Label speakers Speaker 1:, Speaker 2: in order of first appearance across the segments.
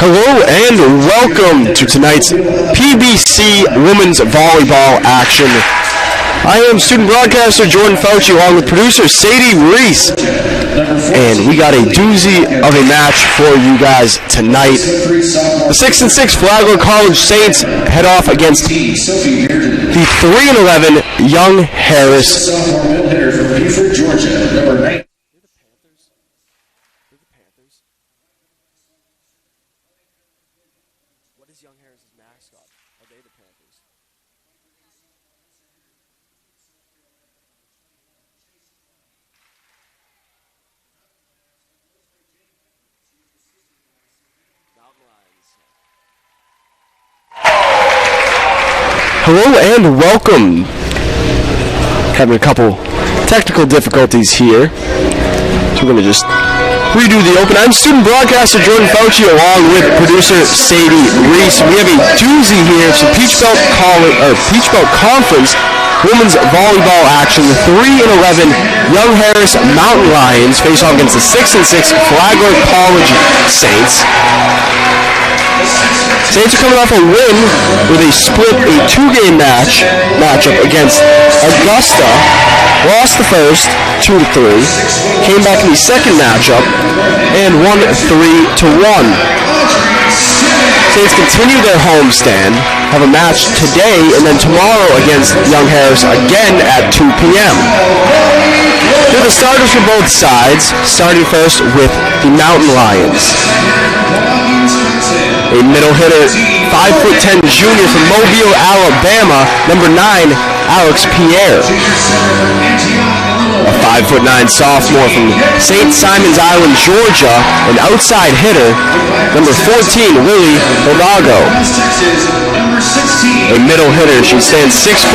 Speaker 1: Hello and welcome to tonight's PBC Women's Volleyball action. I am student broadcaster Jordan Fauci along with producer Sadie Reese. And we got a doozy of a match for you guys tonight. The 6-6 Flagler College Saints head off against the 3-11 Young Harris. What is Young Harris's mascot? Are they the Panthers? Hello and welcome. Having a couple technical difficulties here, so we're going to just redo the open. I'm student broadcaster Jordan Fauci along with producer Sadie Reese. We have a doozy here. It's a Peach Belt Conference Women's Volleyball action. The 3-11 Young Harris Mountain Lions face off against the 6-6 Flagler College Saints. Saints are coming off a win with a two-game matchup against Augusta. Lost the first 2-3, came back in the second matchup and won 3-1. Saints continue their homestand, have a match today and then tomorrow against Young Harris again at 2 p.m. Here are the starters for both sides, starting first with the Mountain Lions. A middle hitter, 5'10" junior from Mobile, Alabama, number 9, Alex Pierre. A 5'9" sophomore from St. Simons Island, Georgia, an outside hitter, number 14, Lily Olago. A middle hitter, she stands 6'3",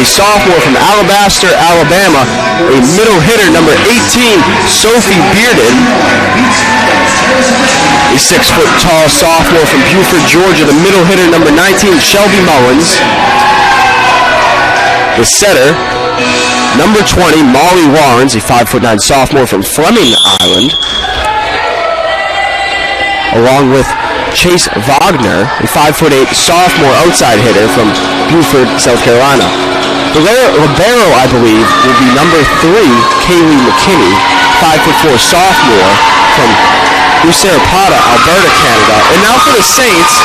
Speaker 1: sophomore from Alabaster, Alabama, a middle hitter, number 18, Sophie Bearden. A 6-foot-tall sophomore from Buford, Georgia, the middle hitter, number 19, Shelby Mullins. The setter, number 20, Molly Warrens, a 5'9" sophomore from Fleming Island, along with Chase Wagner, a 5'8" sophomore outside hitter from Buford, South Carolina. The libero, I believe, will be number 3, Kaylee McKinney, 5'4" sophomore from Sarapata, Alberta, Canada. And now for the Saints,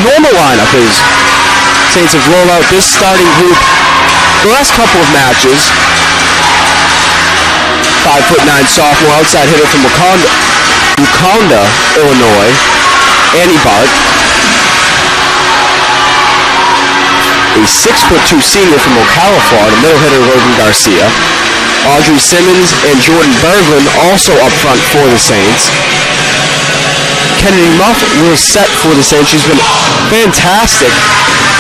Speaker 1: normal lineup is Saints have rolled out this starting group the last couple of matches. 5'9" sophomore outside hitter from Wakanda, Illinois, Annie Bart. A 6'2" senior from Ocala, Florida, middle hitter Logan Garcia. Audrey Simmons and Jordan Berglund also up front for the Saints. Kennedy Muff will set for the Saints. She's been fantastic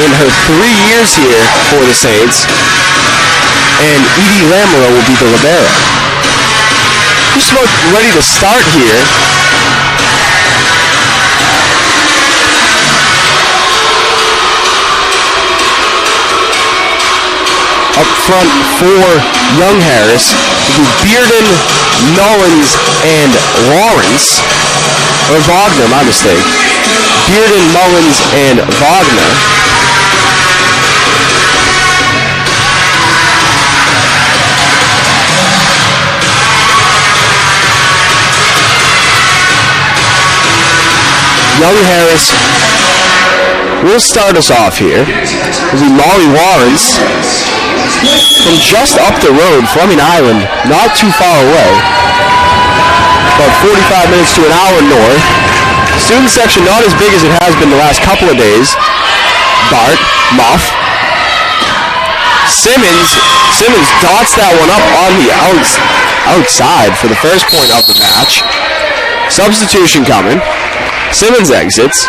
Speaker 1: in her 3 years here for the Saints. And Edie Lamoureux will be the libero. Just about ready to start here. Up front for Young Harris will be Bearden, Mullins, and Lawrence. Or Wagner, my mistake. Bearden, Mullins, and Wagner. Young Harris will start us off here. It will be Molly Warrens from just up the road, Fleming Island, not too far away. About 45 minutes to an hour north. Student section not as big as it has been the last couple of days. Bart, Muff. Simmons dots that one up on the outside for the first point of the match. Substitution coming. Simmons exits.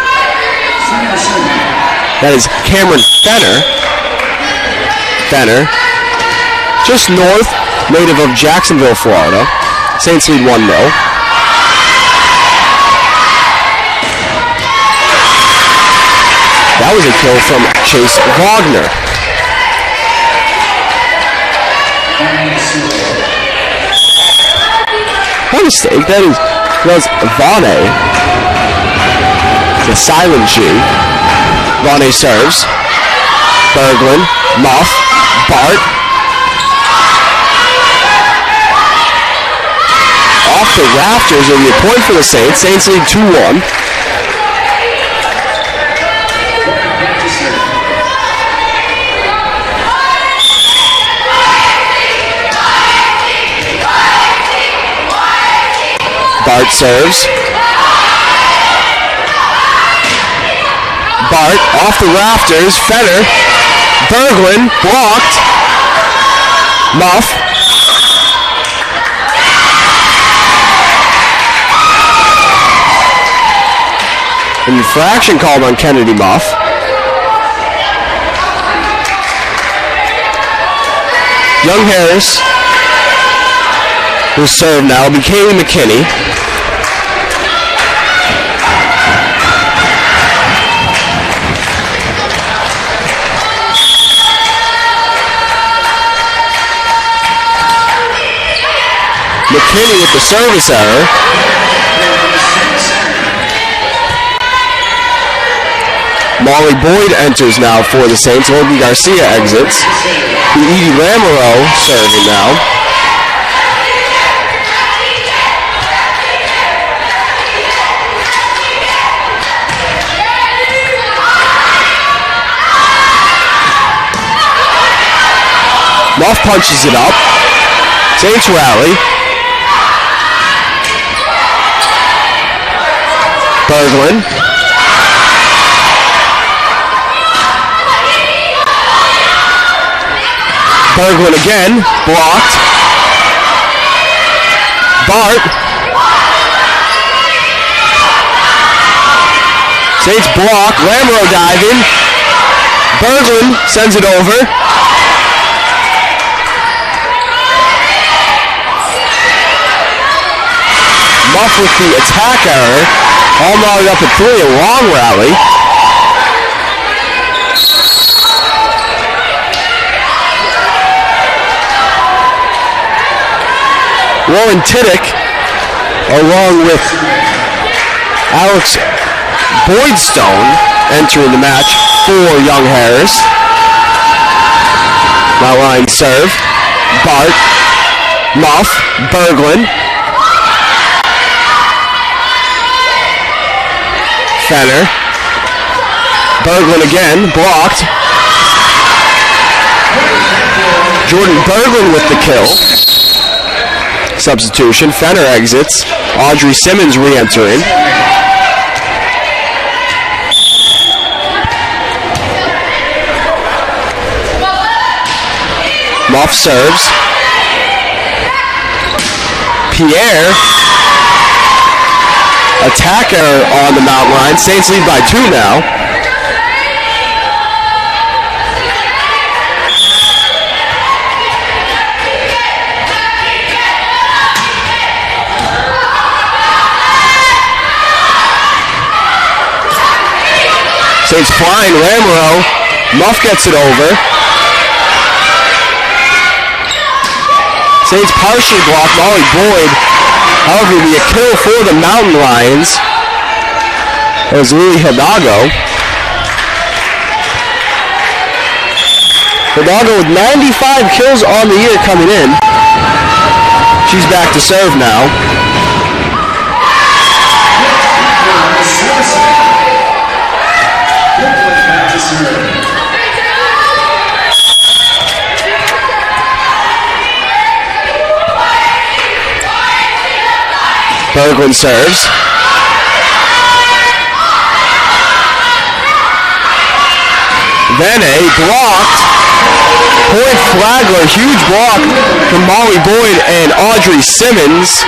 Speaker 1: That is Cameron Fenner. Just north, native of Jacksonville, Florida. Saints lead 1-0. That was a kill from Chase Wagner. My mistake, that was Vane. The silent G. Vonnie serves. Berglund, Muff, Bart. Off the rafters, it'll be a point for the Saints. Saints lead 2-1. Bart serves. Bart off the rafters. Fenner. Berglund blocked. Muff. An infraction called on Kennedy Muff. Young Harris will serve now. Kaylee McKinney. McKinney with the service error. Molly Boyd enters now for the Saints. Logan Garcia exits. Edie Lamoureux serving now. Muff punches it up. Saints rally. Berglund. Berglund again. Blocked. Bart. Saints block. Lamoureux diving. Berglund sends it over. Muff with the attack error. All knotted up at 3, a long rally. Rowan Tiddick, along with Alex Boydstone, entering the match for Young Harris. Now line serve. Bart, Muff, Berglund. Fenner. Berglund again, blocked. Jordan Berglund with the kill. Substitution. Fenner exits. Audrey Simmons re-entering. Muff serves. Pierre. Attacker on the mountain line. Saints lead by 2 now. Saints flying. Lamoureux. Muff gets it over. Saints partially blocked. Molly Boyd. However, it'll be a kill for the Mountain Lions. That was Lily Hidalgo. Hidalgo with 95 kills on the year coming in. She's back to serve now. Berglund serves. Then a blocked. Point Flagler, huge block from Molly Boyd and Audrey Simmons.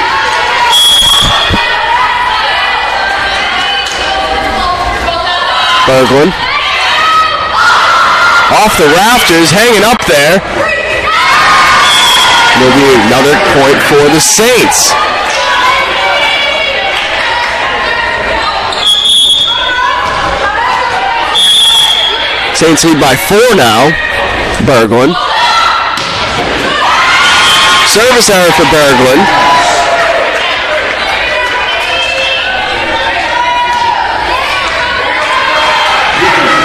Speaker 1: Berglund. Off the rafters, hanging up there. There'll be another point for the Saints. Saints lead by 4 now. Berglund. Service error for Berglund.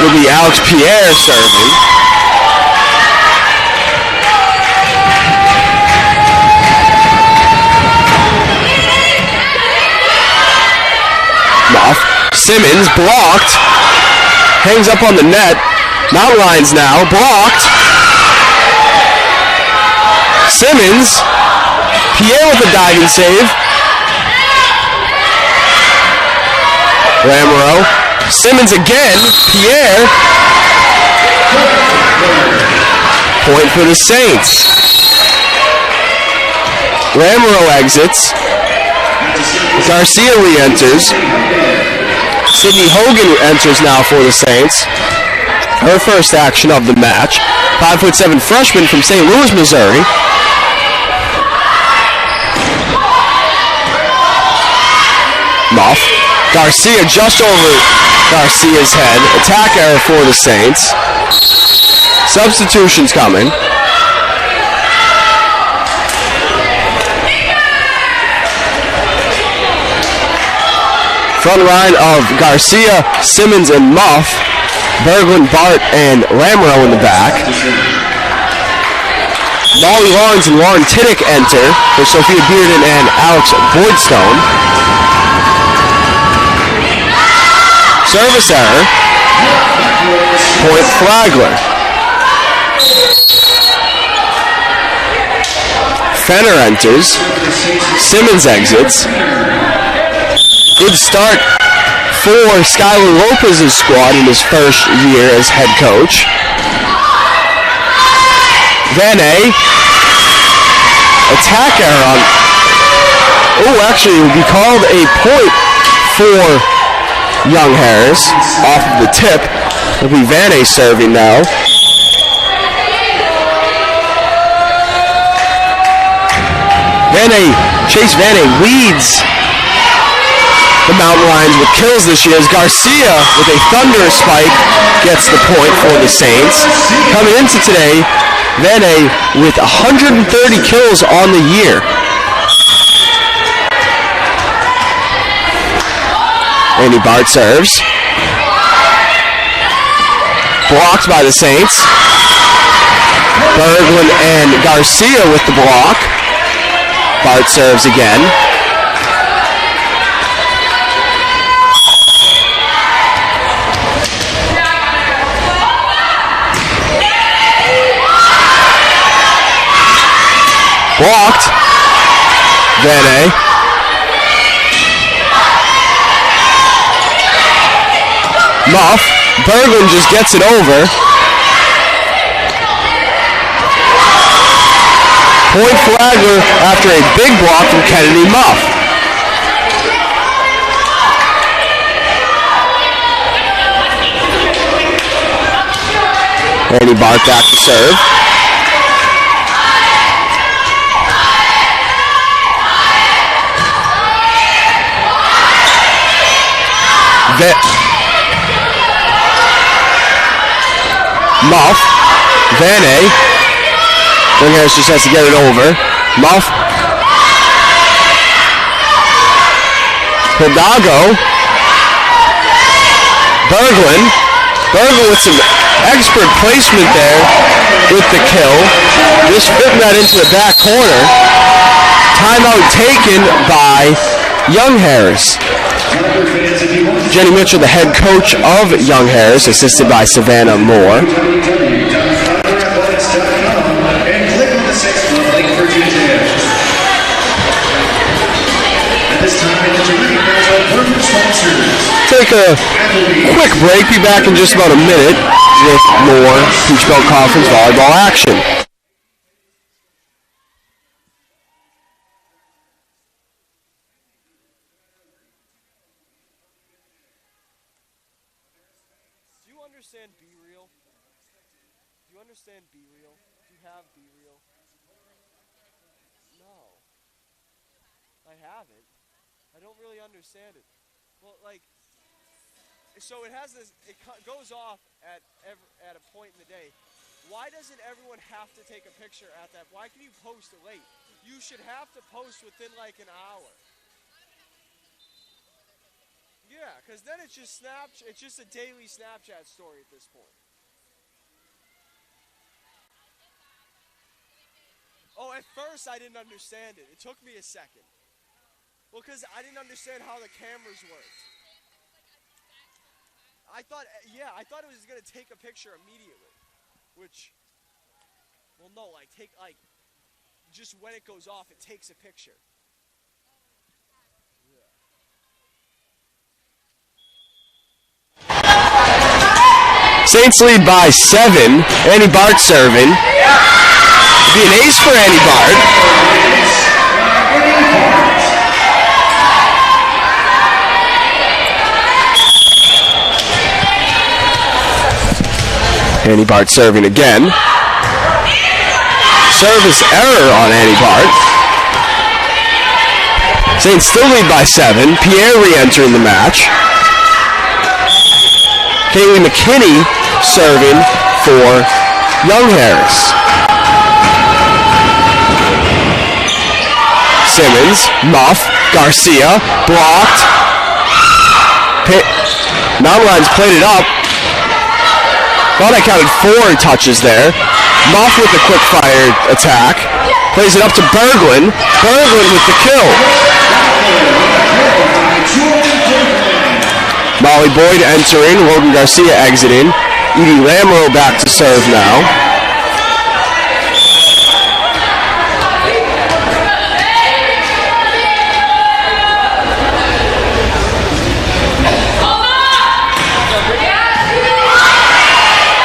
Speaker 1: will be Alex Pierre serving. Muff. Simmons blocked. Hangs up on the net. Mountain Lions now. Blocked. Simmons. Pierre with a diving save. Lamoureux. Simmons again. Pierre. Point for the Saints. Lamoureux exits. Garcia re-enters. Sydney Hogan enters now for the Saints. Her first action of the match. 5'7" freshman from St. Louis, Missouri. Muff. Garcia just over Garcia's head. Attack error for the Saints. Substitutions coming. Front line of Garcia, Simmons, and Muff. Berglund, Bart, and Lamoureux in the back. Molly Lawrence and Lauren Tiddick enter for Sophia Bearden and Alex Boydstone. Service error. Point Flagler. Fenner enters. Simmons exits. Good start for Skylar Lopez's squad in his first year as head coach. Then attack error on... Oh, actually, it will be called a point for Young Harris off of the tip. It'll be Van serving now. Chase Van leads the Mountain Lions with kills this year as Garcia with a thunderous spike gets the point for the Saints. Coming into today, Van with 130 kills on the year. Andy Bart serves. Blocked by the Saints. Berglund and Garcia with the block. Bart serves again. Blocked. Van Muff. Berglund just gets it over. Point Flagler after a big block from Kennedy Muff. Randy Bart back to serve. Muff. Van Young Harris just has to get it over. Muff. Hidalgo. Berglund. Berglund with some expert placement there with the kill. Just fitting that into the back corner. Timeout taken by Young Harris. Jenny Mitchell, the head coach of Young Harris, assisted by Savannah Moore. Take a quick break. Be back in just about a minute with more Peach Belt Conference volleyball action.
Speaker 2: Do you understand Be Real? Do you understand Be Real? Do you have Be Real? No. I haven't. I don't really understand it. Well, like, so it has this, it goes off at a point in the day. Why doesn't everyone have to take a picture at that? Why can you post it late? You should have to post within like an hour. Yeah, because then it's just it's just a daily Snapchat story at this point. Oh, at first I didn't understand it. It took me a second. Well, because I didn't understand how the cameras worked. I thought it was going to take a picture immediately. Which, well, no, just when it goes off, it takes a picture.
Speaker 1: Saints lead by 7. Annie Bart serving. Be an ace for Annie Bart. Annie Bart serving again. Service error on Annie Bart. Saints still lead by 7. Pierre re-entering the match. Kaylee McKinney serving for Young Harris. Simmons, Muff, Garcia, blocked. Mountain Lions played it up. Thought I counted 4 touches there. Muff with a quick fire attack. Plays it up to Berglund. Berglund with the kill. Molly Boyd entering. Logan Garcia exiting. Edie Lamoureux back to serve now.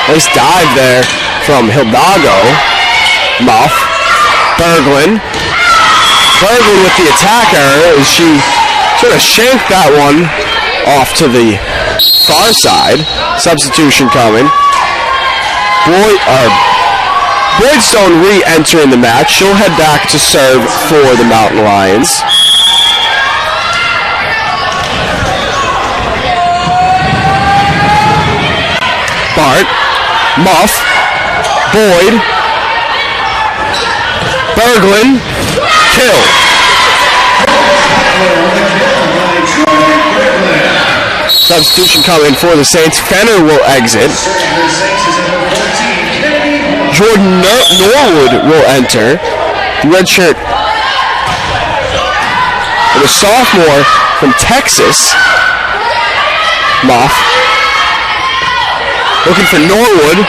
Speaker 1: Nice dive there from Hidalgo. Muff. Berglund. Berglund with the attacker as she sort of shanked that one off to the far side. Substitution coming. Boydstone re-entering the match. She'll head back to serve for the Mountain Lions. Bart. Muff, Boyd, Berglund, kill. Substitution coming for the Saints. Fenner will exit. Jordan Norwood will enter. The red shirt. And a sophomore from Texas. Muff. Looking for Norwood.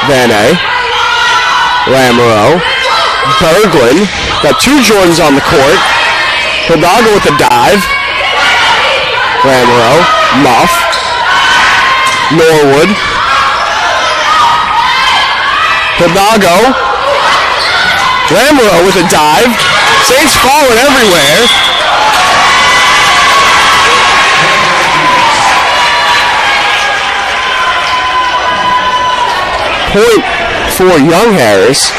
Speaker 1: Vanney. Lamoureux. Berglund. Got 2 Jordans on the court. Hidalgo with a dive. Lamoureux. Muff. Norwood. Hidalgo. Lamoureux with a dive. Saints falling everywhere. Point for Young Harris.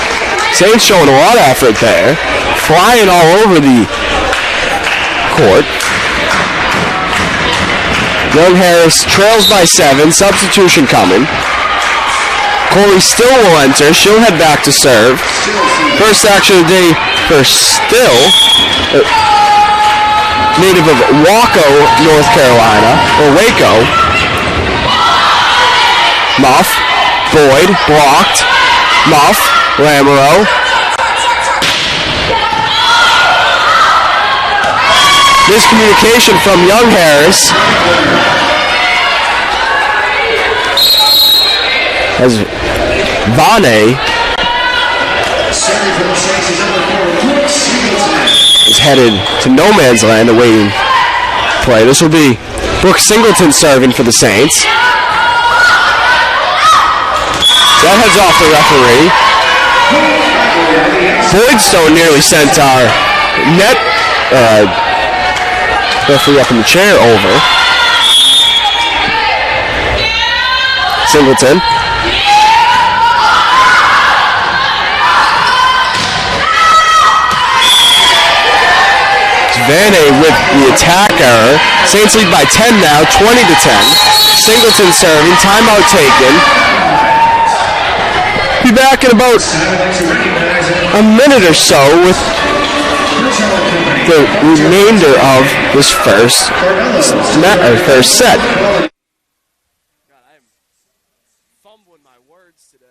Speaker 1: Saints showing a lot of effort there. Flying all over the court. Young Harris trails by 7. Substitution coming. Corey Still will enter. She'll head back to serve. First action of the day for Still. Native of Waco, North Carolina. Or Waco. Muff. Boyd, blocked. Muff, Lamoureux. Miscommunication from Young Harris. As Vanney is headed to no man's land awaiting play. This will be Brooke Singleton serving for the Saints. That heads off the referee. Boydstone nearly sent our net referee up in the chair over. Singleton. Vanney with the attack error. Saints lead by 10 now, 20-10. Singleton serving, timeout taken. Be back in about a minute or so with the remainder of this first set.
Speaker 2: God, I am fumbling my words today.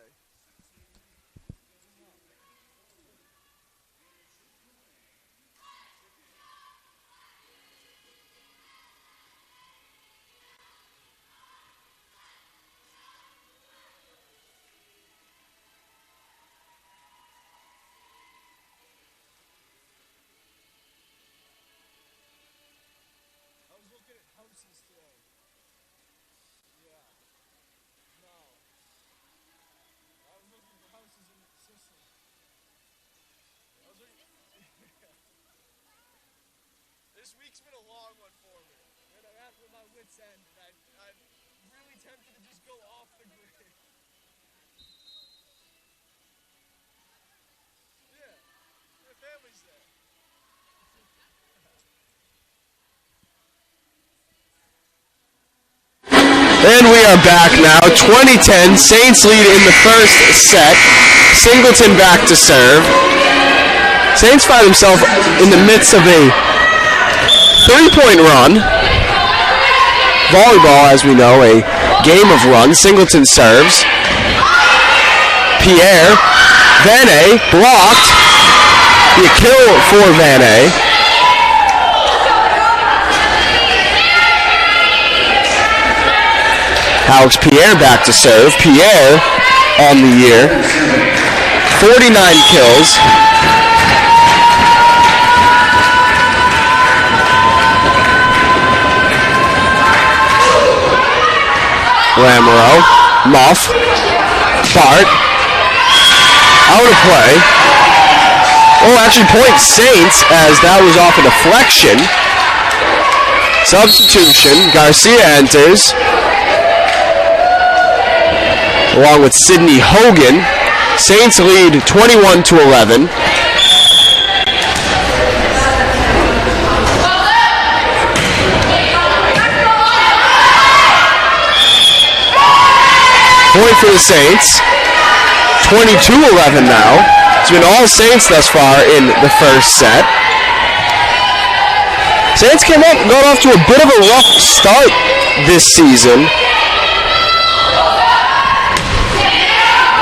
Speaker 2: I was looking at houses today. Yeah. No. I was looking for houses in Sicily. I was looking. This week's been a long one for me. And I'm at my wit's end. And I'm really tempted to just go off the grid. Yeah. My family's there.
Speaker 1: And we are back now. 20-10. Saints lead in the first set. Singleton back to serve. Saints find themselves in the midst of a 3-point run. Volleyball, as we know, a game of runs. Singleton serves. Pierre. Van A blocked. The kill for Van A. Alex Pierre back to serve. Pierre on the year. 49 kills. Lamoureux. Muff. Bart. Out of play. Oh, actually point Saints as that was off a deflection. Substitution. Garcia enters, along with Sidney Hogan. Saints lead 21-11. Point for the Saints. 22-11 now. It's been all Saints thus far in the first set. Saints got off to a bit of a rough start this season.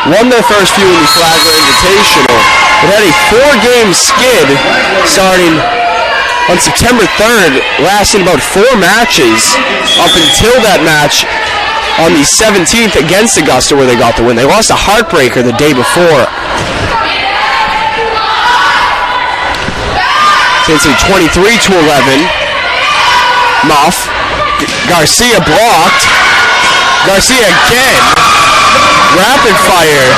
Speaker 1: Won their first few in the Flagler Invitational, but had a 4-game skid starting on September 3rd, lasting about 4 matches up until that match on the 17th against Augusta where they got the win. They lost a heartbreaker the day before. Saints lead 23-11. Muff. Garcia blocked. Garcia again. Rapid fire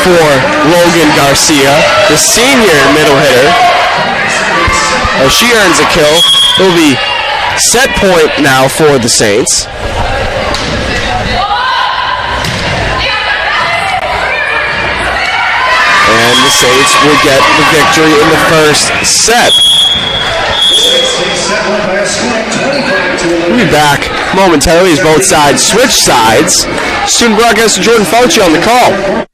Speaker 1: for Logan Garcia, the senior middle hitter. As she earns a kill, it will be set point now for the Saints. And the Saints will get the victory in the first set. We'll be back momentarily as both sides switch sides. Student broadcaster Jordan Fauci on the call.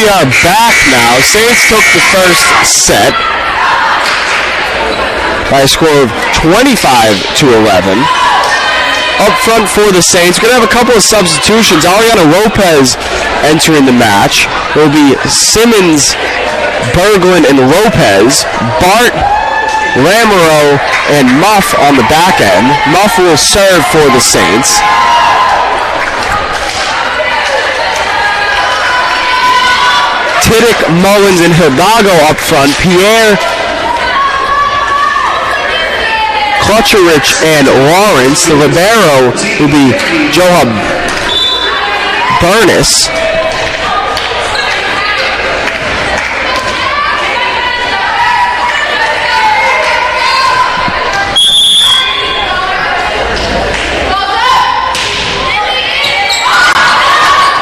Speaker 1: are back now. Saints took the first set by a score of 25-11. Up front for the Saints, we're going to have a couple of substitutions. Ariana Lopez entering the match. It will be Simmons, Berglund, and Lopez. Bart, Lamoureux, and Muff on the back end. Muff will serve for the Saints. Tiddick, Mullins, and Hidalgo up front. Pierre, Klutcherich, and Lawrence. The libero will be Joab Burness.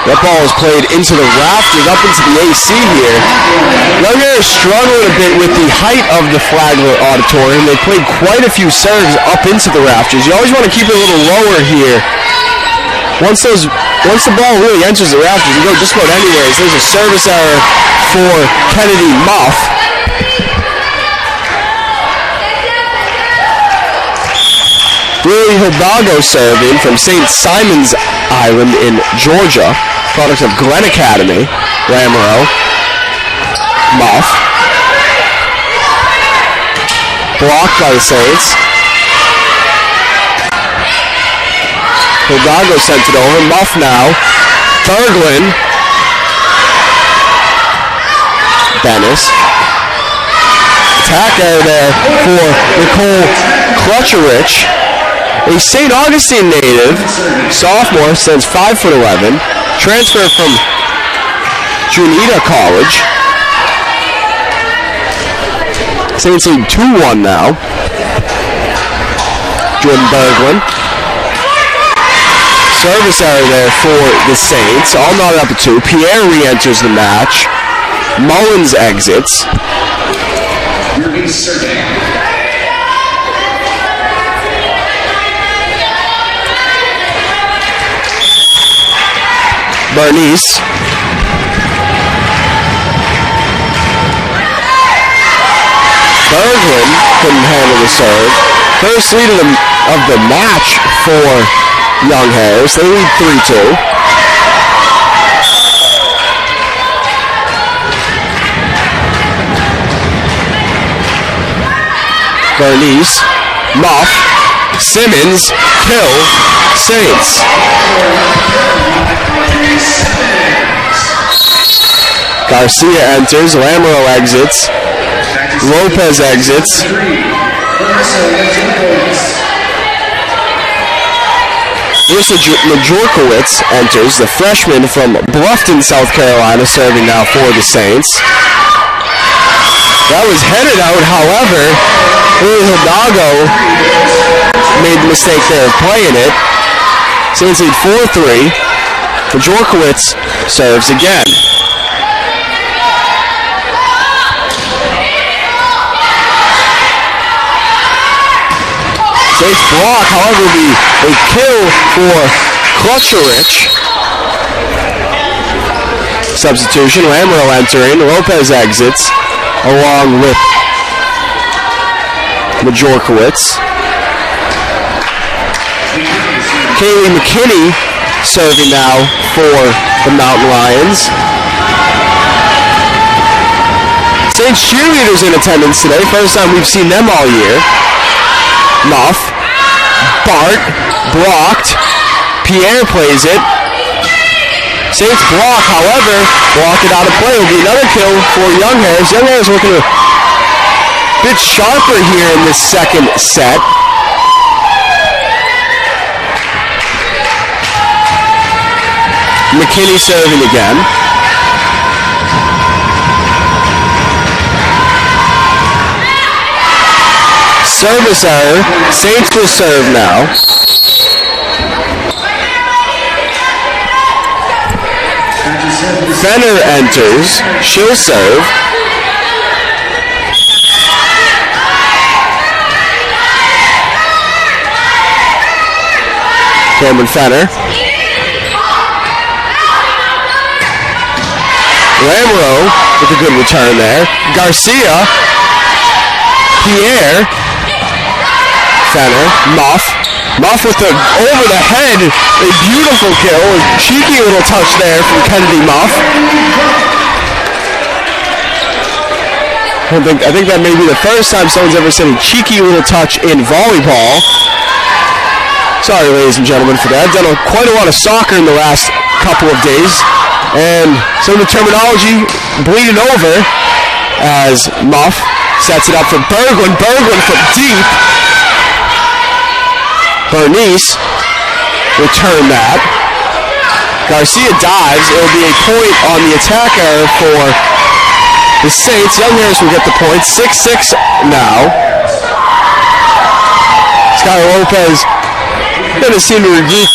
Speaker 1: That ball is played into the rafters, up into the AC here. Younghair is struggling a bit with the height of the Flagler Auditorium. They played quite a few serves up into the rafters. You always want to keep it a little lower here. Once the ball really enters the rafters, you go just about anywhere. So there's a service error for Kennedy Muff. Willie Hidalgo serving from St. Simon's Island in Georgia. Product of Glen Academy. Lamoureux. Muff. Blocked by the Saints. Hidalgo sent it over. Muff now. Berglund. Dennis. Attack error there for Nicole Klutcherich. A St. Augustine native, sophomore, stands 5'11", transfer from Junita College. Saints lead 2-1 now. Jordan Berglund. Service error there for the Saints. All knotted up at 2. Pierre re-enters the match. Mullins exits. Bernice. Berglund couldn't handle the serve. First lead of the match for Young Hares. They lead 3-2. Bernice. Muff. Simmons. Kill. Saints. Garcia enters. Lamoureux exits. Lopez exits. Marissa Majorkowitz enters, the freshman from Bluffton, South Carolina, serving now for the Saints. That was headed out, however, Hidalgo made the mistake there of playing it. Saints lead 4-3. Majorkowitz serves again. Saints block, however, will be a kill for Klutcherich. Substitution, Lamoureux entering, Lopez exits, along with Majorkowitz. Kaylee McKinney serving now for the Mountain Lions. Saints cheerleaders in attendance today, first time we've seen them all year. Muff. Bart. Blocked. Pierre plays it. Saints block, however, block it out of play. Will be another kill for Young Hares. Young Hares looking a bit sharper here in this second set. McKinney serving again. Service error. Saints will serve now. Fenner enters. She'll serve. Cameron Fenner. Lamoureux with a good return there. Garcia. Pierre. Center. Muff. Muff with the over the head. A beautiful kill. A cheeky little touch there from Kennedy Muff. I think that may be the first time someone's ever said a cheeky little touch in volleyball. Sorry, ladies and gentlemen, for that. I've done quite a lot of soccer in the last couple of days, and some of the terminology bleeding over as Muff sets it up for Berglund. Berglund from deep. Bernice return that. Garcia dives. It'll be a point on the attacker for the Saints. Young Harris will get the point. 6-6 now. Skylar Lopez going to seem to regroup,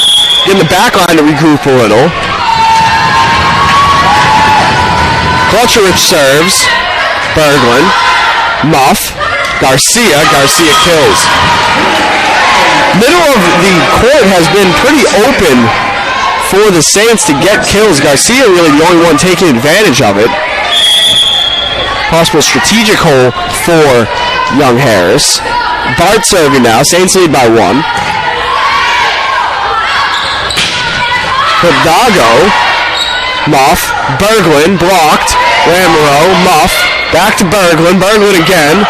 Speaker 1: get in the back line to regroup a little. Klutcherich serves. Berglund. Muff. Garcia. Garcia kills. Middle of the court has been pretty open for the Saints to get kills. Garcia really the only one taking advantage of it. Possible strategic hole for Young Harris. Bart serving now. Saints lead by 1. Hidalgo. Muff. Berglund blocked. Lamoureux. Muff. Back to Berglund. Berglund again.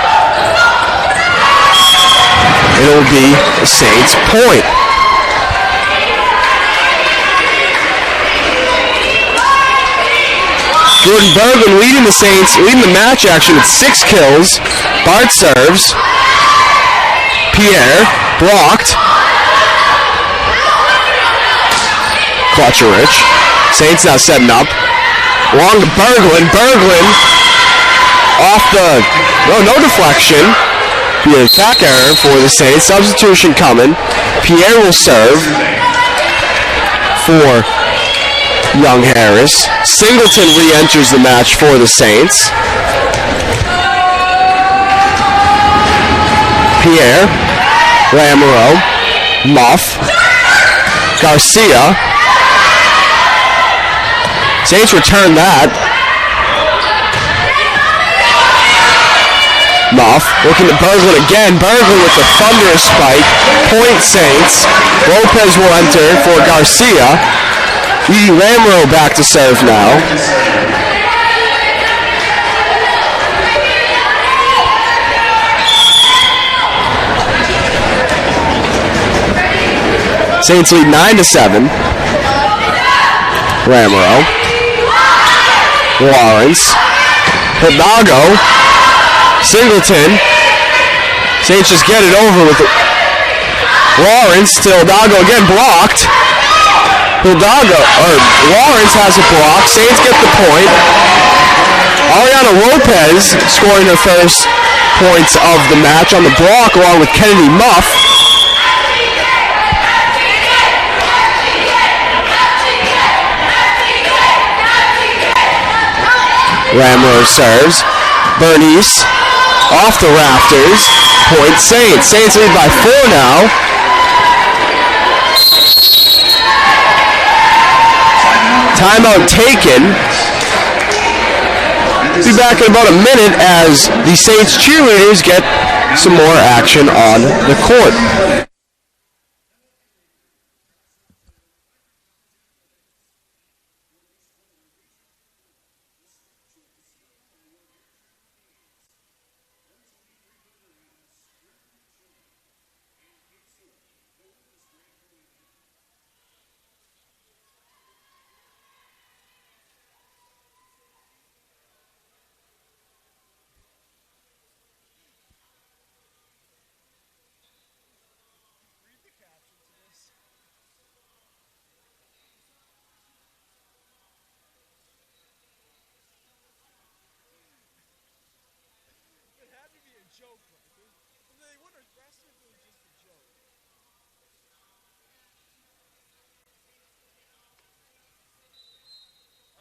Speaker 1: It'll be a Saints point. Jordan Berglund leading the Saints, leading the match action with 6 kills. Bart serves. Pierre blocked. Klutcherich. Saints now setting up. Long to Berglund. Berglund off the no deflection. Be an attack error for the Saints. Substitution coming. Pierre will serve for Young Harris. Singleton re-enters the match for the Saints. Pierre. Lamoureux. Muff. Garcia. Saints return that. Muff looking to Berglund again. Berglund with the thunderous spike. Point Saints. Lopez will enter for Garcia. Lamoureux back to serve now. Saints lead 9-7. Lamoureux. Lawrence. Hidalgo. Singleton. Saints just get it over with it. Lawrence to Hidalgo again, blocked. Lawrence has a block. Saints get the point. Ariana Lopez scoring her first points of the match on the block along with Kennedy Muff. Lamoureux serves. Bernice off the rafters. Point Saints. Saints lead by 4 now. Timeout taken. Be back in about a minute as the Saints cheerleaders get some more action on the court.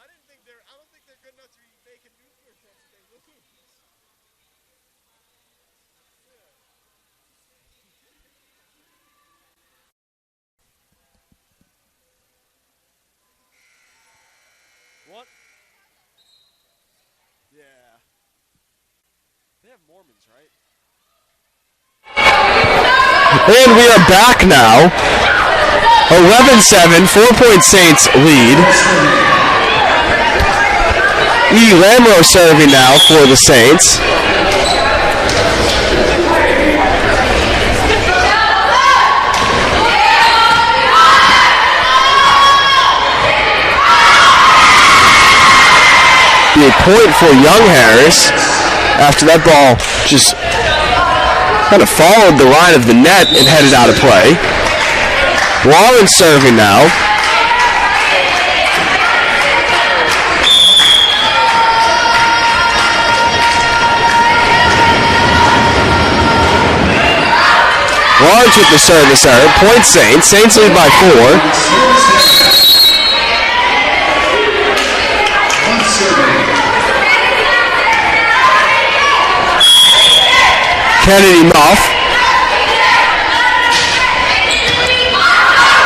Speaker 2: I don't think they're good enough to be making nuclear threats if they lose. What? have Mormons, right?
Speaker 1: And we are back now. 11-7, 4-point Saints lead. E. Lamro serving now for the Saints. Be a point for Young Harris after that ball just kind of followed the line of the net and headed out of play. Lawrence serving now. Lawrence with the service error. Point Saints. Saints lead by 4. Kennedy Muff.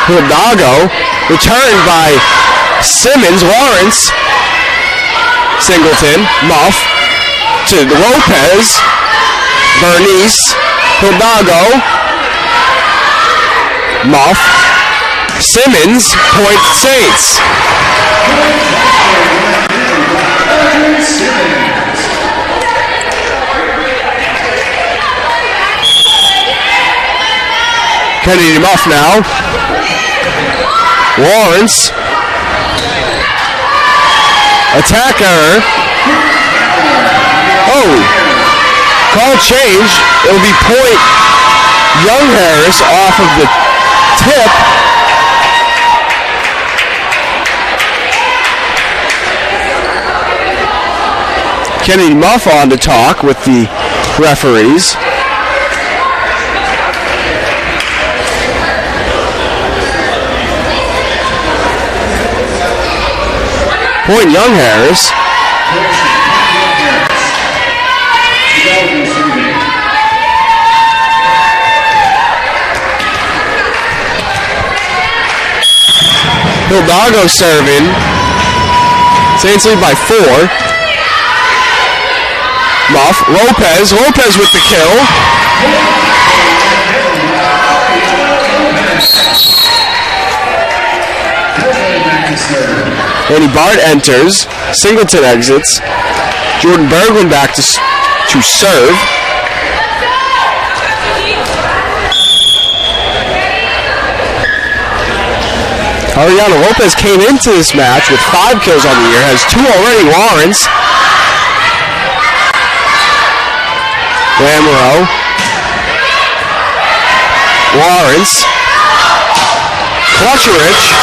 Speaker 1: Hidalgo. Returned by Simmons. Lawrence. Singleton. Muff. To Lopez. Bernice. Hidalgo. Muff. Simmons. Point Saints. Kennedy Muff now. Lawrence. Attack error. Oh. Call change. It'll be point Young Harris off of the tip. Kennedy Muff on to talk with the referees. Point Young Harris. Hidalgo serving. Saints lead by 4. Muff. Lopez. Lopez with the kill. Andy Bart enters. Singleton exits. Jordan Berglund back to serve. Ariana Lopez came into this match with 5 kills on the year, has 2 already. Lawrence. Lamoureux. Lawrence. Clutcherich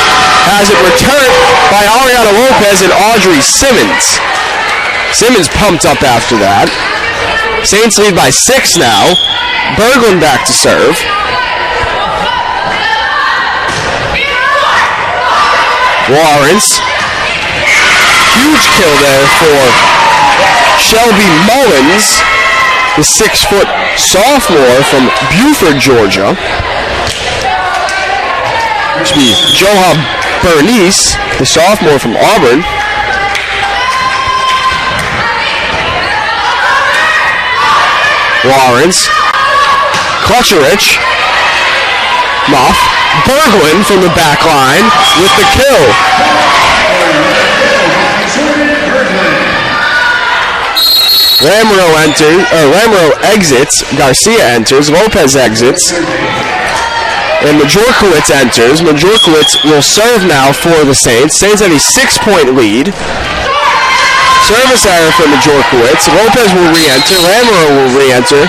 Speaker 1: has it returned by Ariana Lopez and Audrey Simmons. Simmons pumped up after that. Saints lead by 6 now. Berglund back to serve. Lawrence. Huge kill there for Shelby Mullins, the 6-foot sophomore from Buford, Georgia. To be Joha Bernice, the sophomore from Auburn. Lawrence. Clutcherich. Muff. Berglund from the back line with the kill. Lamoureux exits. Garcia enters. Lopez exits. And Majorkowitz enters. Majorkowitz will serve now for the Saints. Saints have a 6-point lead. Service error for Majorkowitz. Lopez will re-enter. Lamoureux will re-enter.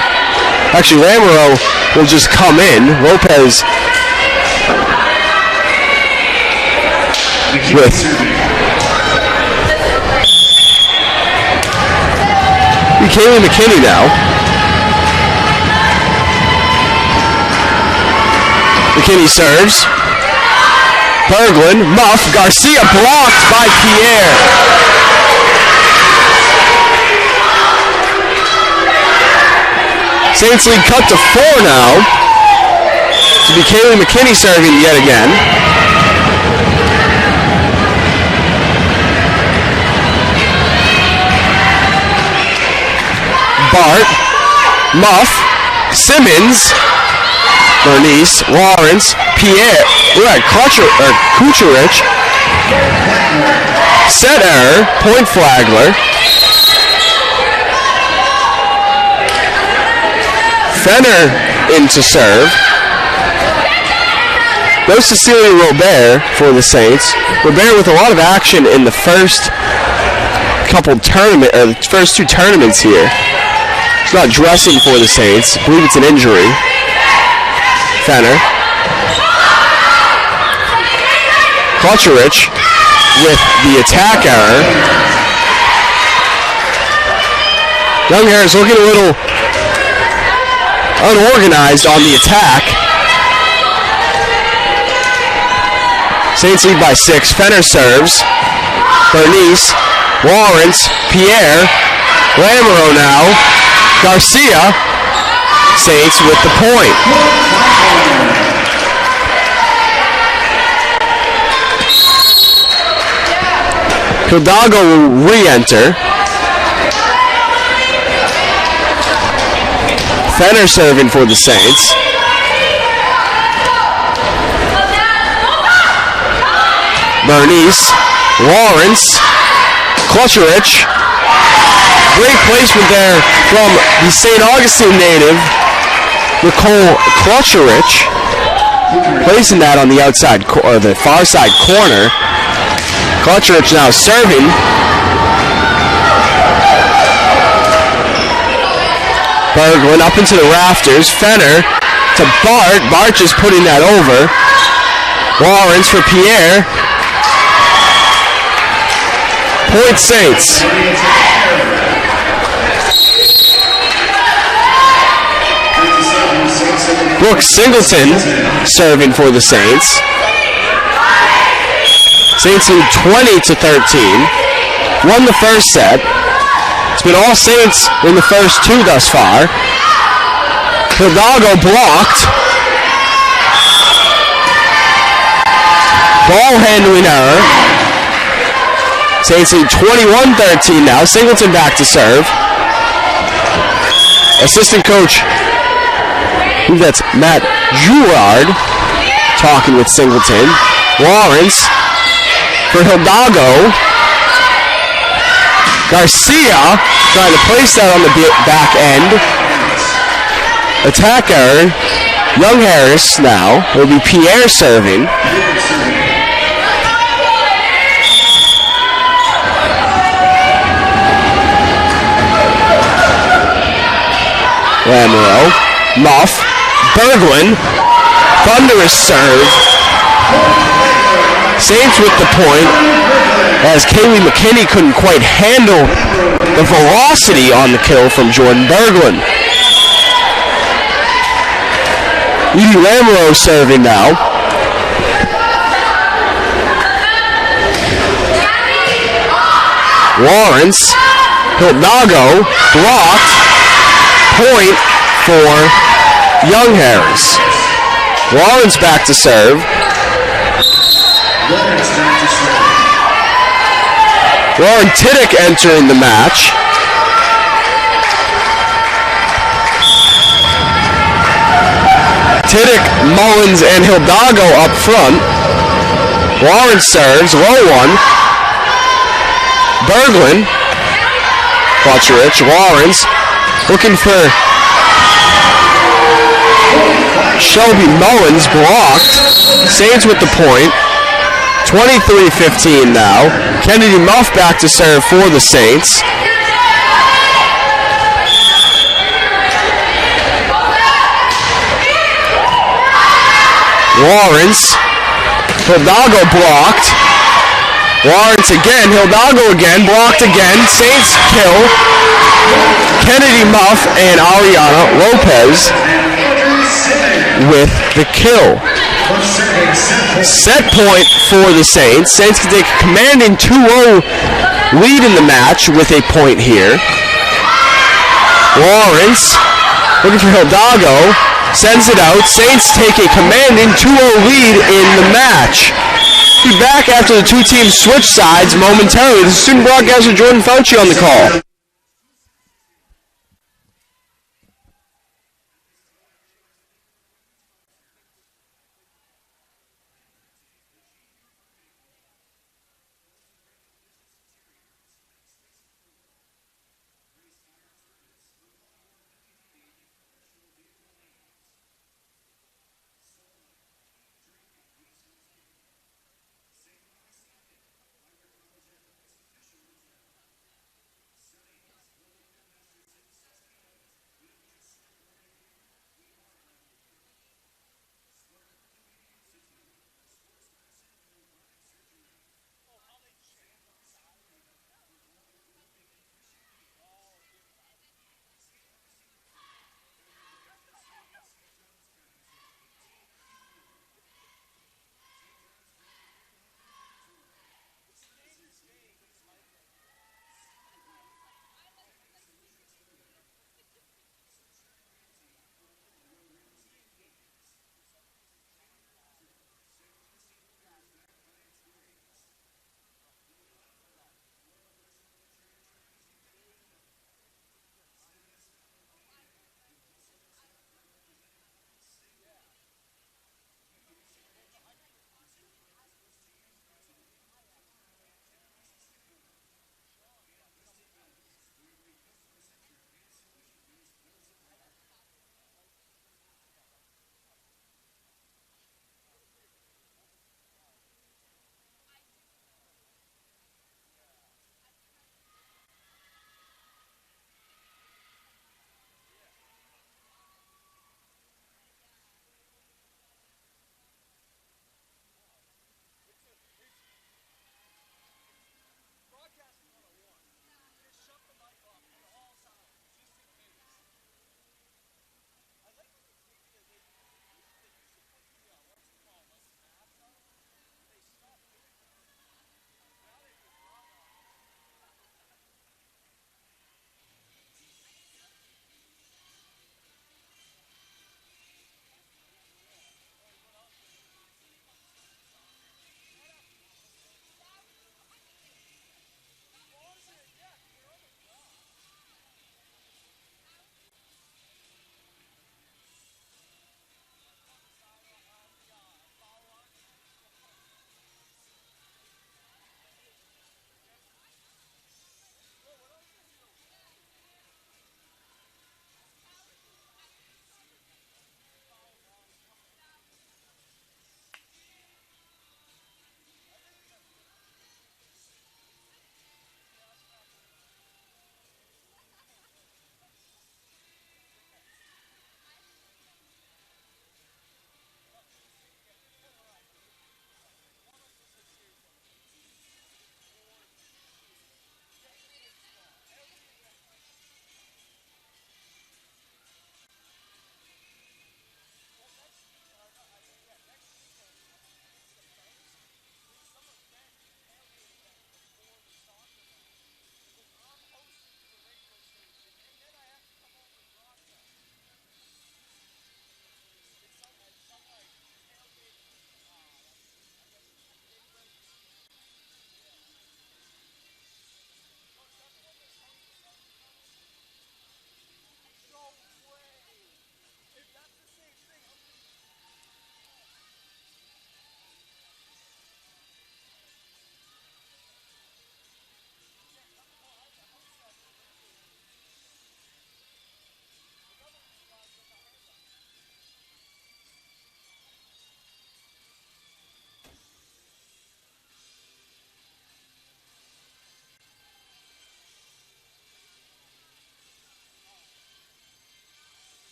Speaker 1: Actually, Lamoureux will just come in. Lopez with Kaylee McKinney now. McKinney serves. Berglund, Muff, Garcia blocked by Pierre. Saints lead cut to 4 now. To be Kaylee McKinney serving yet again. Bart. Muff, Simmons, Bernice, Lawrence, Pierre, Kucherich. Set error, point Flagler. Fenner in to serve. No Cecilia Robert for the Saints. Robert with a lot of action in the first first two tournaments here. He's not dressing for the Saints. I believe it's an injury. Fenner. Kucherich with the attack error. Young Harris looking a little unorganized on the attack. Saints lead by 6. Fenner serves. Bernice, Lawrence, Pierre, Lamoureux now. Garcia. Saints with the point. Hidalgo will re-enter. Fenner serving for the Saints. Bernice, Lawrence, Kucherich. Great placement there from the St. Augustine native, Nicole Kucherich. Placing that on the outside, or the far side corner. Kucherich now serving. Berglund up into the rafters. Fenner to Bart. Bart just putting that over. Lawrence for Pierre. Point Saints. Brooks Singleton serving for the Saints. Saints lead 20-13. Won the first set. It's been all Saints in the first two thus far. Hidalgo blocked. Ball handling error. Saints lead 21-13 now. Singleton back to serve. Assistant coach, I believe that's Matt Jouard, talking with Singleton. Lawrence for Hidalgo. Garcia trying to place that on the back end. Attack error. Young Harris now. Will be Pierre serving. Lamoureux, Muff, Berglund, thunderous serve. Saints with the point as Kaylee McKinney couldn't quite handle the velocity on the kill from Jordan Berglund. Edie Lamoureux serving now. Lawrence, Hidalgo, blocked. Point for Young Harris. Lawrence back to serve. Lauren Tiddick entering the match. Tiddick, Mullins, and Hidalgo up front. Lawrence serves, low one. Berglund, Kucherich, Lawrence. Looking for Shelby Mullins, blocked. Saints with the point. 23-15 now. Kennedy Muff back to serve for the Saints. Lawrence. Hidalgo blocked. Lawrence again. Hidalgo again. Blocked again. Saints kill. Kennedy Muff and Ariana Lopez with the kill. Set point for the Saints. Saints can take a commanding 2-0 lead in the match with a point here. Lawrence looking for Hidalgo. Sends it out. Saints take a commanding 2-0 lead in the match. We'll be back after the two teams switch sides momentarily. This is student broadcaster Jordan Fauci on the call.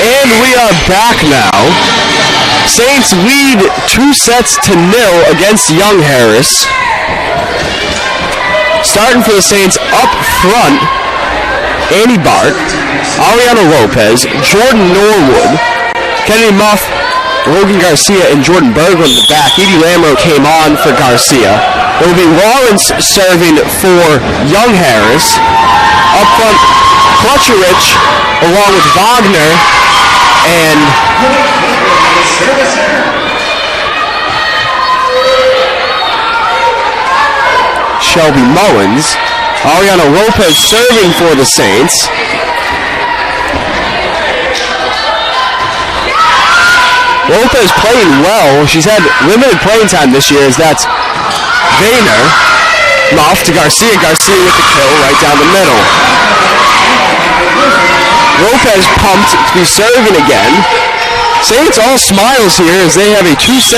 Speaker 1: And we are back now. Saints lead 2-0 against Young Harris. Starting for the Saints up front, Annie Bart, Ariana Lopez, Jordan Norwood, Kennedy Muff, Logan Garcia, and Jordan Berglund in the back. Edie Lamro came on for Garcia. It will be Lawrence serving for Young Harris. Up front, Klutcherich along with Wagner and Shelby Mullins. Ariana Lopez serving for the Saints. Lopez playing well. She's had limited playing time this year, as that's Vayner. Muff to Garcia. Garcia with the kill right down the middle. Lopez pumped to be serving again. Saints all smiles here as they have a 2-0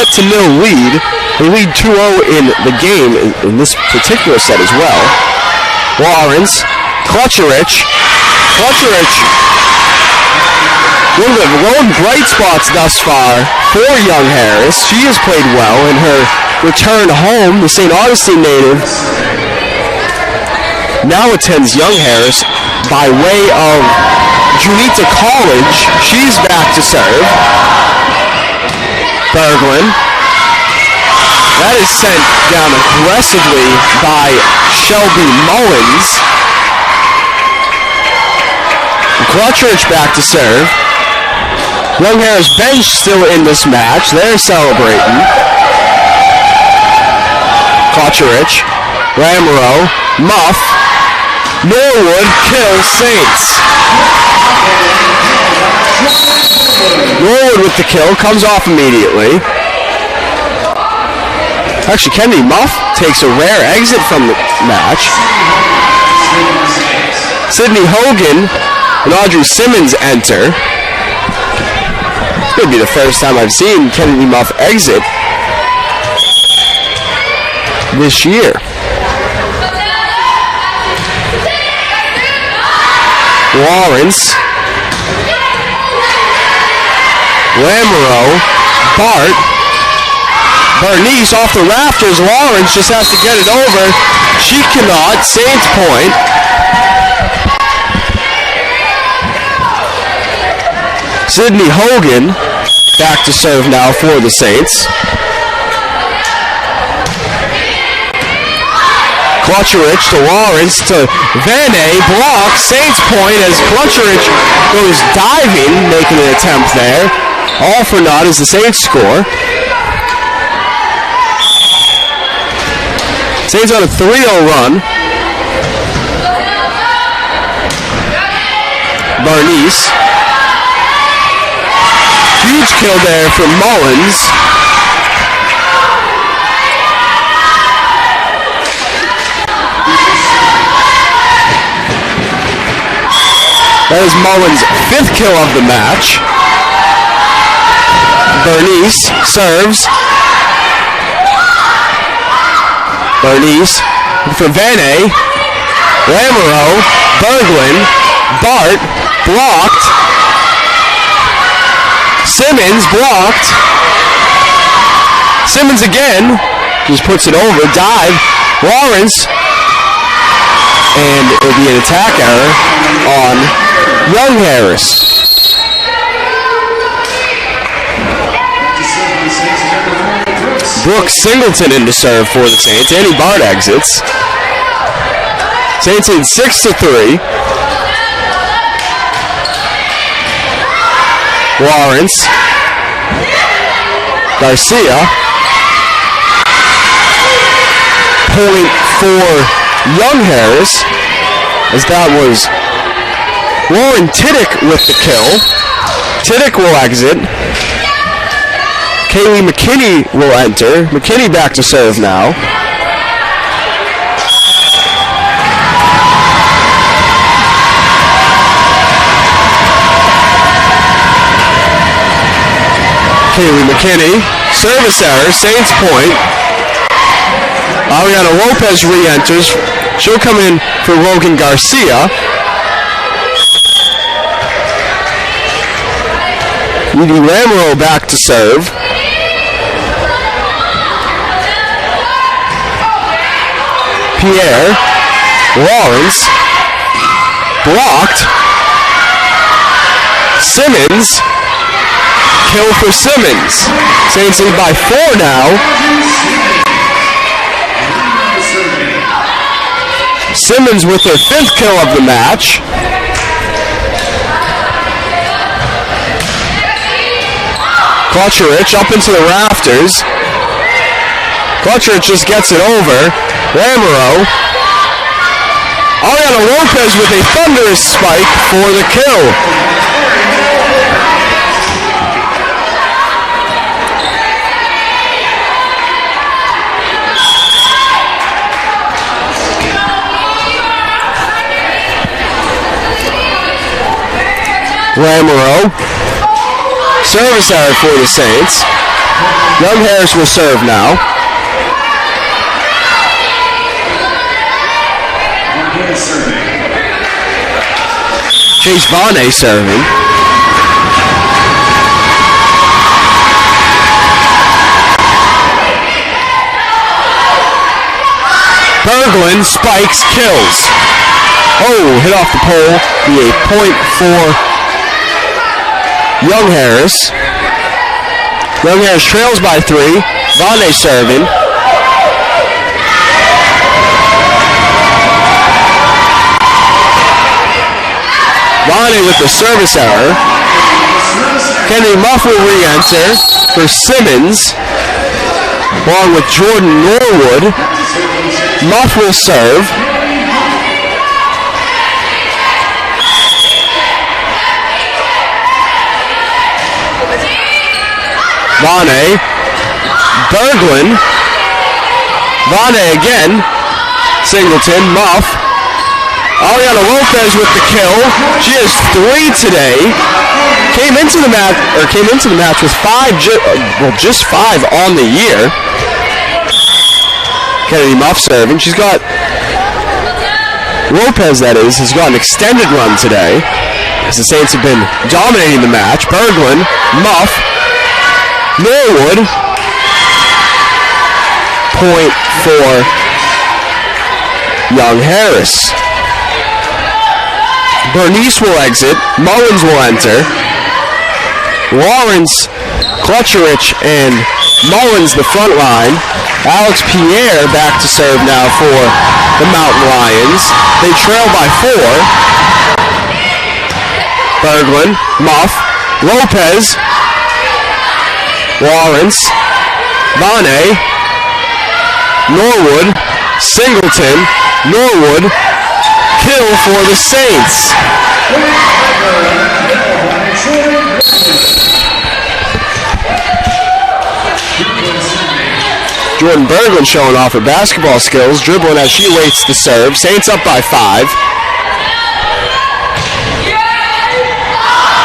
Speaker 1: lead. They lead 2-0 in the game in this particular set as well. Lawrence, Klutcherich. One of the lone bright spots thus far for Young Harris. She has played well in her return home. The St. Augustine native now attends Young Harris by way of Junita College. She's back to serve. Berglund. That is sent down aggressively by Shelby Mullins. Klutcherich back to serve. Young Harris bench still in this match. They're celebrating. Klutcherich, Lamoureux, Muff, Norwood, kill Saints. Norwood with the kill, comes off immediately. Actually, Kennedy Muff takes a rare exit from the match. Sydney Hogan and Audrey Simmons enter. It's going to be the first time I've seen Kennedy Muff exit this year. Lawrence, Lamoureux, Bart, Bernice off the rafters. Lawrence just has to get it over. She cannot. Saints point. Sydney Hogan back to serve now for the Saints. Klutcherich to Lawrence to Vane, block, Saints point as Klutcherich goes diving, making an attempt there. All for naught as the Saints score. Saints on a 3-0 run. Bernice. Huge kill there for Mullins. That is Mullins' 5th kill of the match. Bernice serves. Bernice for Vane. Lamoureux, Berglund, Bart, blocked. Simmons blocked. Simmons again. Just puts it over. Dive. Lawrence. And it will be an attack error on Young Harris. Brooke Singleton in to serve for the Saints. Annie Bart exits. Saints in 6-3. Lawrence. Garcia. Point for Young Harris, as that was Lauren Tiddick with the kill. Tiddick will exit. Kaylee McKinney will enter. McKinney back to serve now. Kaylee McKinney, service error, Saints point. Ariana Lopez re-enters. She'll come in for Logan Garcia. Edie Ramiro back to serve. Pierre. Lawrence. Blocked. Simmons. Kill for Simmons. Saints lead by 4 now. Simmons with their 5th kill of the match. Klutcherich up into the rafters. Klutcherich just gets it over. Ramiro. Ariana Lopez with a thunderous spike for the kill. Ramiro. Service error for the Saints. Young Harris will serve now. Chase Vonne serving. Berglund spikes, kills. Oh, hit off the pole. Be a point for Young Harris. Young Harris trails by 3. Vonne serving. Vonne with the service error. Kennedy Muff will re-enter for Simmons, along with Jordan Norwood. Muff will serve. Vonne. Berglund. Vonne again. Singleton. Muff. Ariana Lopez with the kill. She has 3 today. Came into the match with 5, just 5 on the year. Kennedy Muff serving. She's got Lopez, that is, has got an extended run today, as the Saints have been dominating the match. Berglund, Muff, Norwood. Point for Young Harris. Bernice will exit. Mullins will enter. Lawrence, Klutcherich, and Mullins the front line. Alex Pierre back to serve now for the Mountain Lions. They trail by 4. Berglund, Muff, Lopez, Lawrence, Vonne, Norwood, Singleton, Norwood, kill for the Saints. Jordan Berglund showing off her basketball skills, dribbling as she waits to serve. Saints up by 5.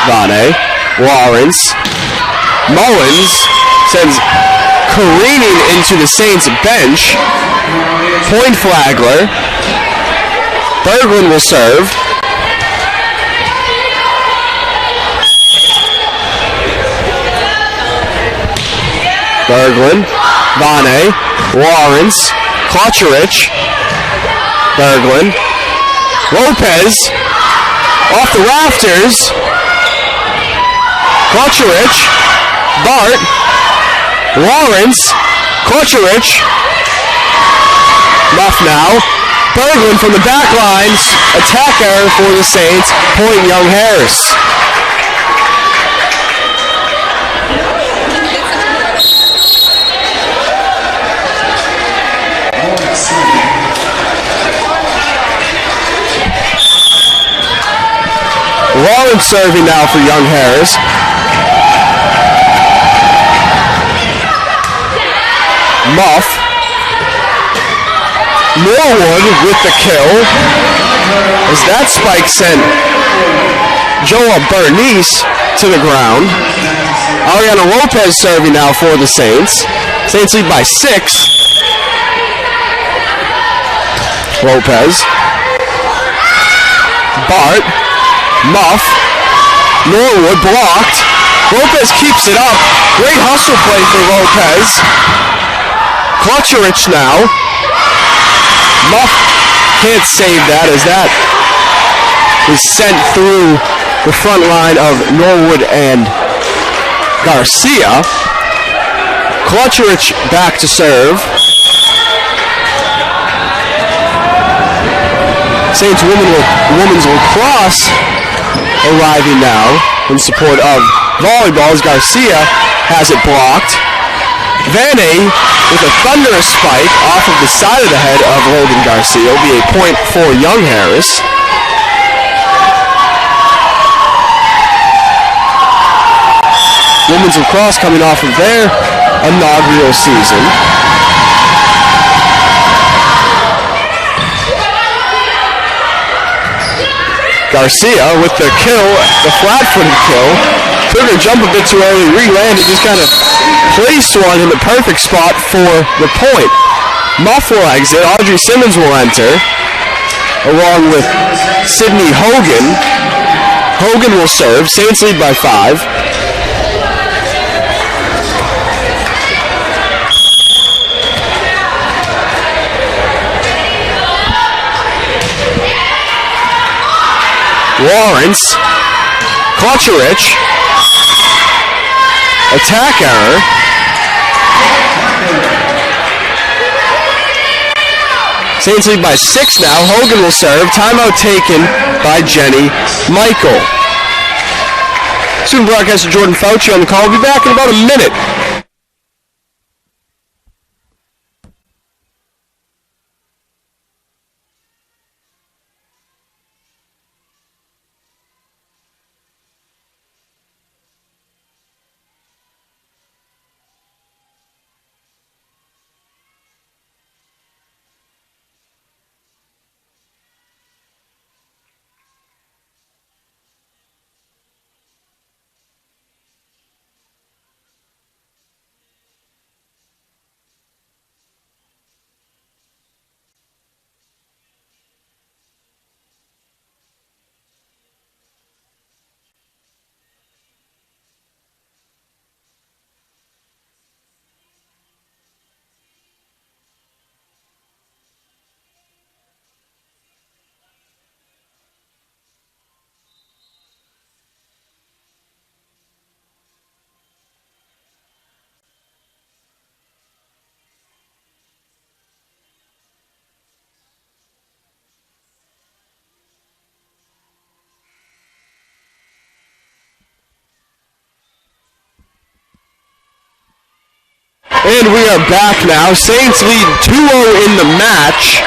Speaker 1: Vonne, Lawrence, Mullins sends careening into the Saints bench. Point Flagler. Berglund will serve. Berglund, Vonne, Lawrence, Klutcherich, Berglund, Lopez, off the rafters, Klutcherich, Bart, Lawrence, Klutcherich, Muff now, Berglund from the back lines, attack error for the Saints, point Young Harris. Lawrence serving now for Young Harris. Muff. Norwood with the kill. As that spike sent Joa Bernice to the ground. Ariana Lopez serving now for the Saints. Saints lead by 6. Lopez. Bart. Muff. Norwood blocked. Lopez keeps it up. Great hustle play for Lopez. Klucherich now. Muff can't save that as that is sent through the front line of Norwood and Garcia. Klucherich back to serve. Saints women's lacrosse arriving now in support of volleyball as Garcia has it blocked. Vaney with a thunderous spike off of the side of the head of Logan Garcia. Will be a point for Young Harris. Women's lacrosse coming off of their inaugural season. Garcia with the kill, the flat-footed kill. Took her jump a bit too early, re-landed, just kind of placed one in the perfect spot for the point. Muff will exit, Audrey Simmons will enter, along with Sydney Hogan. Hogan will serve, Saints lead by 5. Lawrence, Klucherich, attack error. Saints lead by 6 now. Hogan will serve. Timeout taken by Jenny Michael. Student broadcaster Jordan Fauci on the call. We'll be back in about a minute. And we are back now. Saints lead 2-0 in the match.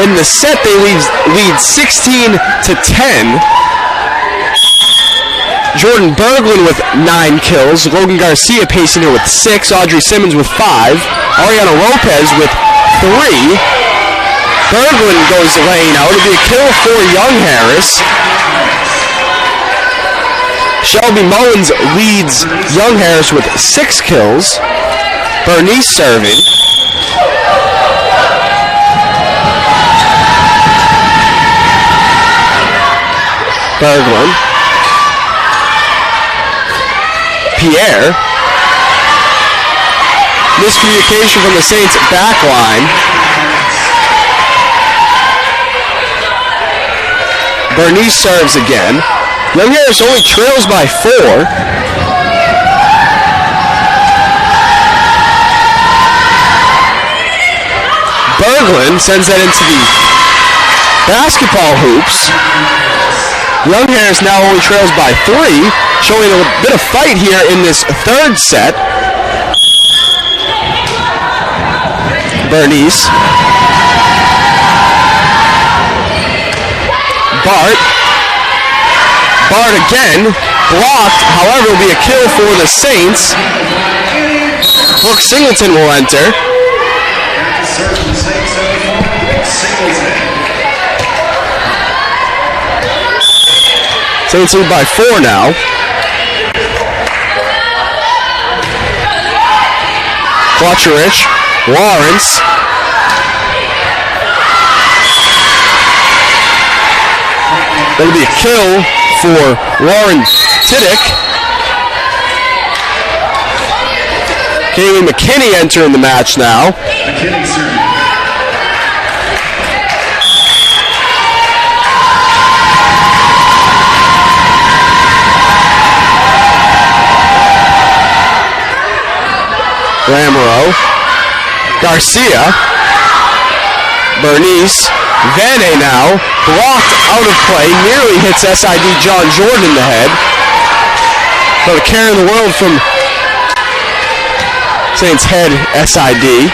Speaker 1: In the set, they lead 16-10. Jordan Berglund with 9 kills. Logan Garcia pacing her with 6. Audrey Simmons with 5. Ariana Lopez with 3. Berglund goes laying out. It'll be a kill for Young Harris. Shelby Mullins leads Young Harris with 6 kills. Bernice serving. Berglund. Pierre. Miscommunication from the Saints back line. Bernice serves again. Young Harris only trails by 4. Berglund sends that into the basketball hoops. Young Harris now only trails by 3, showing a bit of fight here in this third set. Bernice. Bart again, blocked, however, will be a kill for the Saints. Brooke Singleton will enter. Saints lead by 4 now. Klucherich, Lawrence. That'll be a kill for Lauren Tiddick. Kaylee McKinney entering the match now.
Speaker 3: McKinney serving.
Speaker 1: Lamoureux, Garcia, Bernice, Vane now, blocked out of play, nearly hits SID John Jordan in the head. So the carry in the world from Saints head SID.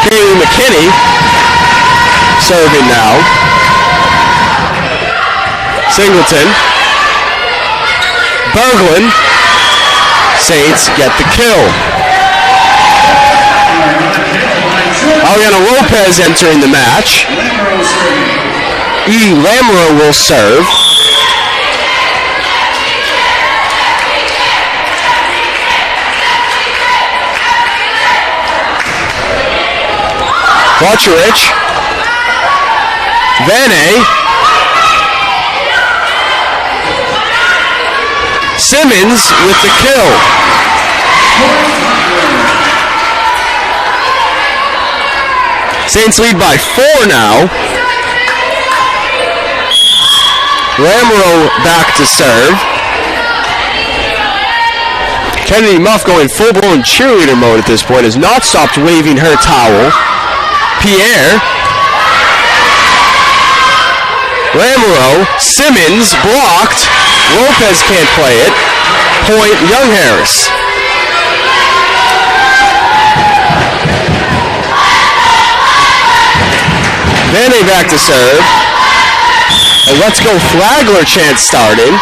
Speaker 1: Kaylee McKinney serving now. Singleton, Berglund. Saints get the kill. Ariana Lopez entering the match. E. Lamoureux will serve. Butcherich. Vane. Simmons with the kill. Saints lead by 4 now. Lamoureux back to serve. Kennedy Muff going full-blown cheerleader mode at this point, has not stopped waving her towel. Pierre. Lamoureux. Simmons blocked. Lopez can't play it. Point Young Harris. Vane back to serve. And let's go Flagler chant starting.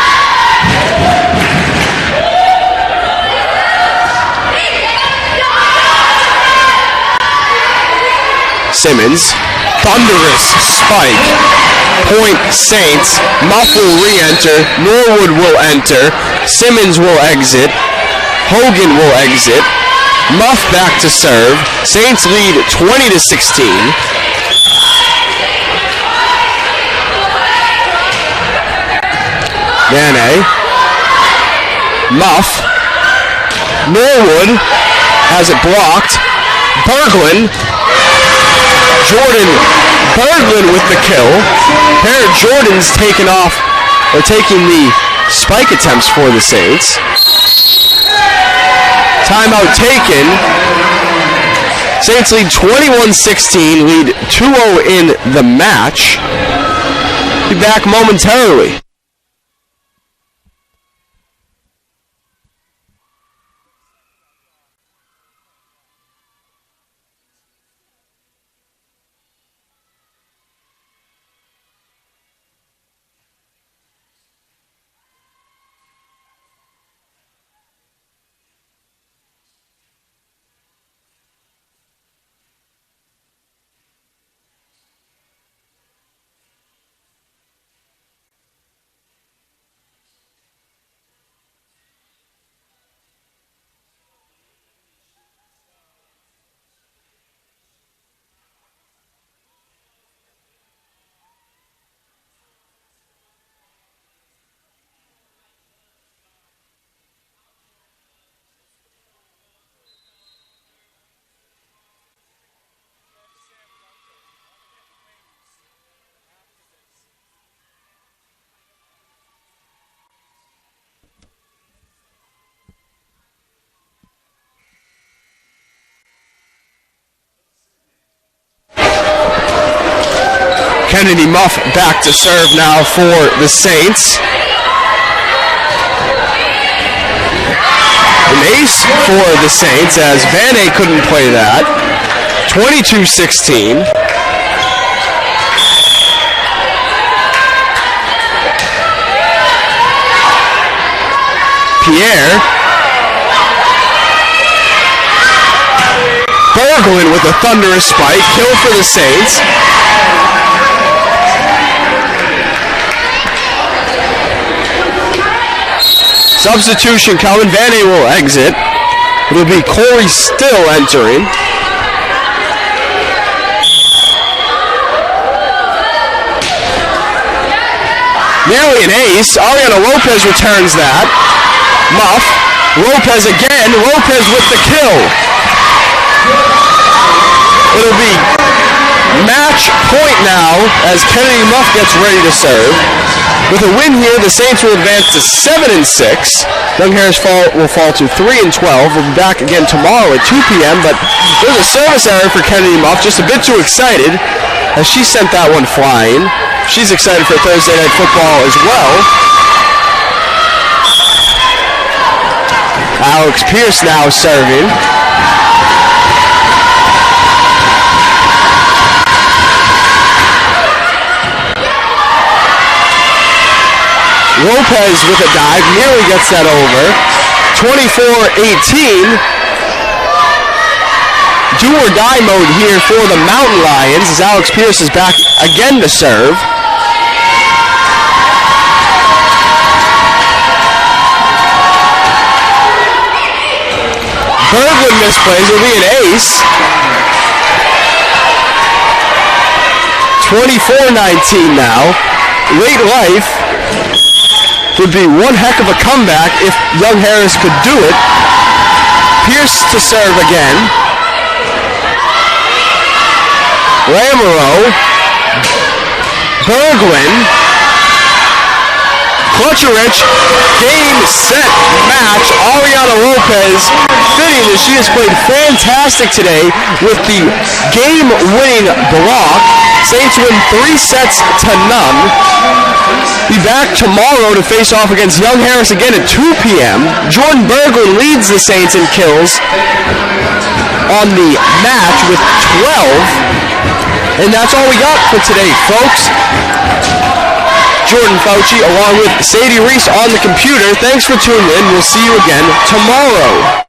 Speaker 1: Simmons, thunderous spike. Point Saints. Muff will re-enter. Norwood will enter. Simmons will exit. Hogan will exit. Muff back to serve. Saints lead 20-16. Vane. Muff. Norwood has it blocked. Berglund. Jordan Berglund with the kill. Pair of Jordans taken off, or taking the spike attempts for the Saints. Timeout taken. Saints lead 21-16, lead 2-0 in the match. Be back momentarily. Kennedy Muff back to serve now for the Saints. An ace for the Saints as Vane couldn't play that. 22-16. Pierre. Berglund with a thunderous spike. Kill for the Saints. Substitution coming. Vane will exit. It'll be Corey Still entering. Nearly an ace. Ariana Lopez returns that. Muff. Lopez again. Lopez with the kill. It'll be match point now as Kennedy Muff gets ready to serve. With a win here, the Saints will advance to 7-6. Young Harris will fall to 3-12. We'll be back again tomorrow at 2 p.m. But there's a service error for Kennedy Muff, just a bit too excited as she sent that one flying. She's excited for Thursday Night Football as well. Alex Pierce now serving. Lopez with a dive, nearly gets that over. 24-18. Do or die mode here for the Mountain Lions as Alex Pierce is back again to serve. Berglund misplays, will be an ace. 24-19 now. Late life would be one heck of a comeback if Young Harris could do it. Pierce to serve again. Lamoureux. Berglund. Klucherich. Game, set, match. Ariana Lopez fitting as she has played fantastic today with the game-winning block. Saints win 3-0. Be back tomorrow to face off against Young Harris again at 2 p.m. Jordan Berglund leads the Saints in kills on the match with 12. And that's all we got for today, folks. Jordan Fauci along with Sadie Reese on the computer. Thanks for tuning in. We'll see you again tomorrow.